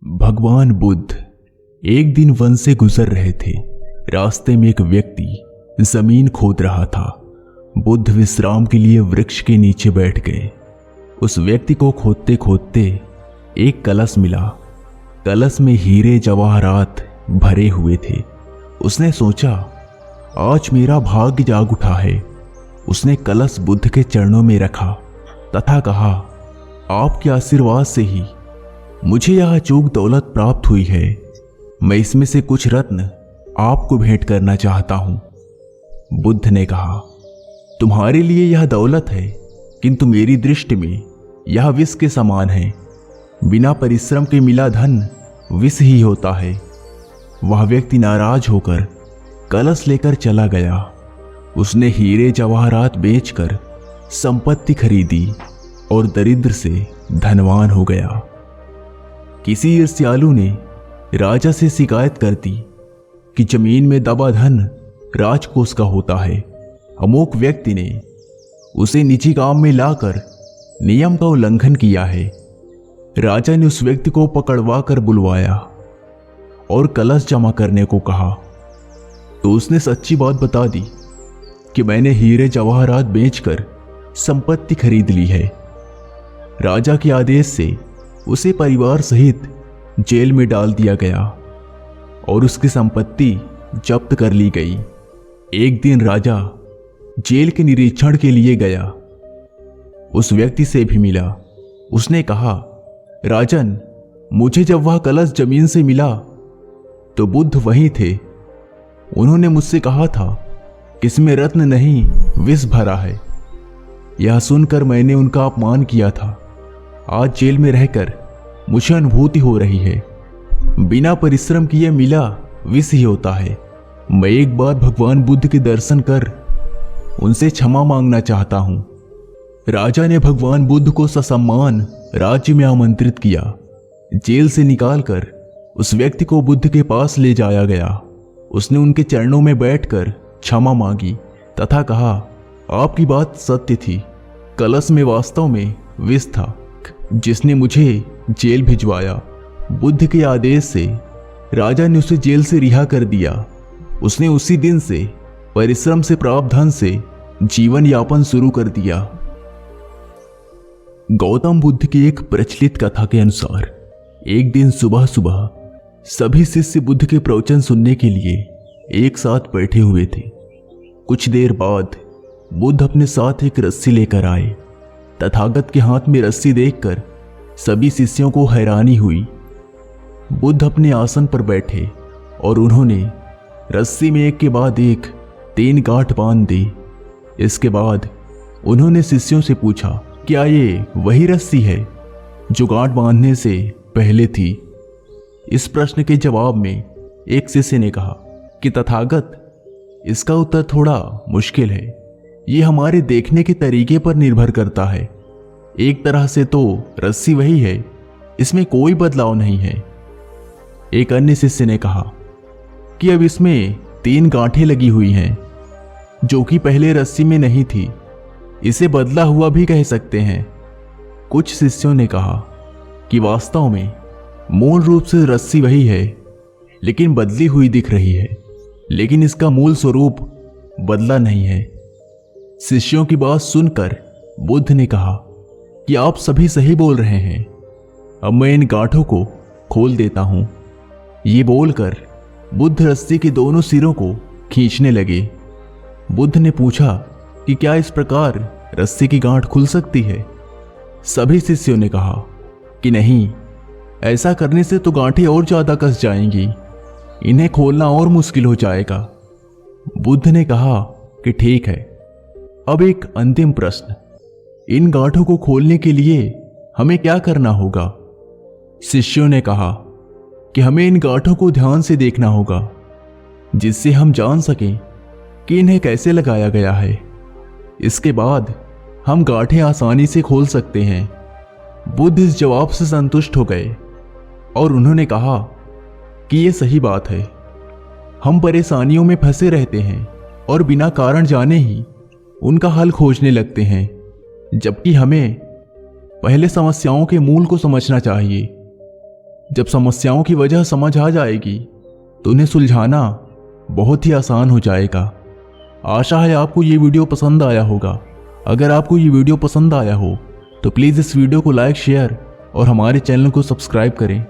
भगवान बुद्ध एक दिन वन से गुजर रहे थे। रास्ते में एक व्यक्ति जमीन खोद रहा था। बुद्ध विश्राम के लिए वृक्ष के नीचे बैठ गए। उस व्यक्ति को खोदते खोदते एक कलश मिला। कलश में हीरे जवाहरात भरे हुए थे। उसने सोचा, आज मेरा भाग्य जाग उठा है। उसने कलश बुद्ध के चरणों में रखा तथा कहा, आपके आशीर्वाद से ही मुझे यह अचूक दौलत प्राप्त हुई है। मैं इसमें से कुछ रत्न आपको भेंट करना चाहता हूं। बुद्ध ने कहा, तुम्हारे लिए यह दौलत है, किंतु मेरी दृष्टि में यह विष के समान है। बिना परिश्रम के मिला धन विष ही होता है। वह व्यक्ति नाराज होकर कलश लेकर चला गया। उसने हीरे जवाहरात बेचकर संपत्ति खरीदी और दरिद्र से धनवान हो गया। किसी ईर्ष्यालु ने राजा से शिकायत कर दी कि जमीन में दबा धन राजकोष का होता है। अमोक व्यक्ति ने उसे निजी काम में लाकर नियम का उल्लंघन किया है। राजा ने उस व्यक्ति को पकड़वा कर बुलवाया और कलश जमा करने को कहा, तो उसने सच्ची बात बता दी कि मैंने हीरे जवाहरात बेचकर संपत्ति खरीद ली है। राजा के आदेश से उसे परिवार सहित जेल में डाल दिया गया और उसकी संपत्ति जब्त कर ली गई। एक दिन राजा जेल के निरीक्षण के लिए गया। उस व्यक्ति से भी मिला। उसने कहा, राजन, मुझे जब वह कलश जमीन से मिला तो बुद्ध वहीं थे। उन्होंने मुझसे कहा था कि इसमें रत्न नहीं विष भरा है। यह सुनकर मैंने उनका अपमान किया था। आज जेल में रहकर मुझे अनुभूति हो रही है, बिना परिश्रम किए मिला विष ही होता है। मैं एक बार भगवान बुद्ध के दर्शन कर उनसे क्षमा मांगना चाहता हूं। राजा ने भगवान बुद्ध को ससम्मान राज्य में आमंत्रित किया। जेल से निकालकर उस व्यक्ति को बुद्ध के पास ले जाया गया। उसने उनके चरणों में बैठकर क्षमा मांगी तथा कहा, आपकी बात सत्य थी। कलश में वास्तव में विष था जिसने मुझे जेल भिजवाया। बुद्ध के आदेश से राजा ने उसे जेल से रिहा कर दिया। उसने उसी दिन से परिश्रम से प्राप्त धन से जीवन यापन शुरू कर दिया। गौतम बुद्ध की एक प्रचलित कथा के अनुसार एक दिन सुबह सुबह सभी शिष्य बुद्ध के प्रवचन सुनने के लिए एक साथ बैठे हुए थे। कुछ देर बाद बुद्ध अपने साथ एक रस्सी लेकर आए। तथागत के हाथ में रस्सी देखकर सभी शिष्यों को हैरानी हुई। बुद्ध अपने आसन पर बैठे और उन्होंने रस्सी में एक के बाद एक 3 गांठ बांध दी। इसके बाद उन्होंने शिष्यों से पूछा, क्या ये वही रस्सी है जो गांठ बांधने से पहले थी? इस प्रश्न के जवाब में एक शिष्य ने कहा कि तथागत, इसका उत्तर थोड़ा मुश्किल है। ये हमारे देखने के तरीके पर निर्भर करता है। एक तरह से तो रस्सी वही है, इसमें कोई बदलाव नहीं है। एक अन्य शिष्य ने कहा कि अब इसमें 3 गांठें लगी हुई हैं जो कि पहले रस्सी में नहीं थी। इसे बदला हुआ भी कह सकते हैं। कुछ शिष्यों ने कहा कि वास्तव में मूल रूप से रस्सी वही है, लेकिन बदली हुई दिख रही है, लेकिन इसका मूल स्वरूप बदला नहीं है। शिष्यों की बात सुनकर बुद्ध ने कहा कि आप सभी सही बोल रहे हैं। अब मैं इन गांठों को खोल देता हूं। ये बोलकर बुद्ध रस्सी के दोनों सिरों को खींचने लगे। बुद्ध ने पूछा कि क्या इस प्रकार रस्सी की गांठ खुल सकती है? सभी शिष्यों ने कहा कि नहीं, ऐसा करने से तो गांठें और ज्यादा कस जाएंगी। इन्हें खोलना और मुश्किल हो जाएगा। बुद्ध ने कहा कि ठीक है। अब एक अंतिम प्रश्न, इन गांठों को खोलने के लिए हमें क्या करना होगा? शिष्यों ने कहा कि हमें इन गांठों को ध्यान से देखना होगा, जिससे हम जान सकें कि इन्हें कैसे लगाया गया है। इसके बाद हम गांठें आसानी से खोल सकते हैं। बुद्ध इस जवाब से संतुष्ट हो गए और उन्होंने कहा कि यह सही बात है। हम परेशानियों में फंसे रहते हैं और बिना कारण जाने ही उनका हल खोजने लगते हैं, जबकि हमें पहले समस्याओं के मूल को समझना चाहिए। जब समस्याओं की वजह समझ आ जाएगी तो उन्हें सुलझाना बहुत ही आसान हो जाएगा। आशा है आपको ये वीडियो पसंद आया होगा। अगर आपको ये वीडियो पसंद आया हो तो प्लीज़ इस वीडियो को लाइक, शेयर और हमारे चैनल को सब्सक्राइब करें।